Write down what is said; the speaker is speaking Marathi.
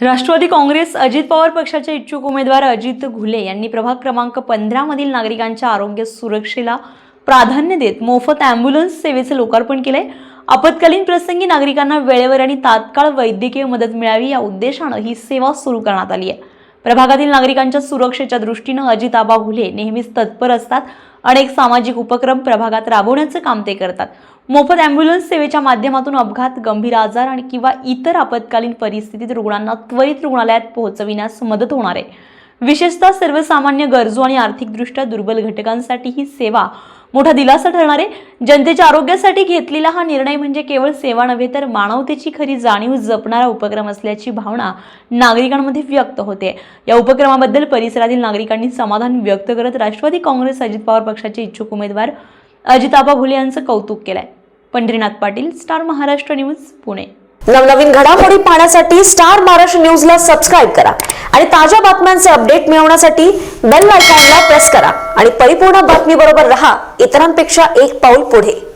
राष्ट्रवादी काँग्रेस अजित पवार पक्षाचे इच्छुक उमेदवार अजित घुले यांनी प्रभाग क्रमांक 15 मधील नागरिकांच्या आरोग्य सुरक्षेला प्राधान्य देत मोफत ॲम्ब्युलन्स सेवेचे लोकार्पण केले। आपत्कालीन प्रसंगी नागरिकांना वेळेवर आणि तात्काळ वैद्यकीय मदत मिळावी या उद्देशाने ही सेवा सुरू करण्यात आली आहे। प्रभागातील नागरिकांच्या सुरक्षेच्या दृष्टीने अजित आबा घुले नेहमीच तत्पर असतात। अनेक सामाजिक उपक्रम प्रभागात राबवण्याचे काम ते करतात। मोफत ॲम्ब्युलन्स सेवेच्या माध्यमातून अपघात, गंभीर आजार आणि किंवा इतर आपत्कालीन परिस्थितीत रुग्णांना त्वरित रुग्णालयात पोहोचविण्यास मदत होणार आहे। विशेषतः सर्वसामान्य गरजू आणि आर्थिकदृष्ट्या दुर्बल घटकांसाठी ही सेवा मोठा दिलासा ठरणार आहे। जनतेच्या आरोग्यासाठी घेतलेला हा निर्णय म्हणजे केवळ सेवा नव्हे तर मानवतेची खरी जाणीव जपणारा उपक्रम असल्याची भावना नागरिकांमध्ये व्यक्त होते। या उपक्रमाबद्दल परिसरातील नागरिकांनी समाधान व्यक्त करत राष्ट्रवादी काँग्रेस अजित पवार पक्षाचे इच्छुक उमेदवार अजित आबा घुले यांचं कौतुक केलंय। Pandharinath Patil, star Maharashtra news, Pune. नवनवीन घडामोडी पाहण्यासाठी स्टार महाराष्ट्र न्यूजला सबस्क्राइब करा आणि ताज्या बातम्यांचे अपडेट मिळवण्यासाठी बेल आयकॉनला प्रेस करा आणि परिपूर्ण बातमी बरोबर रहा, इतरांपेक्षा एक पाऊल पुढे।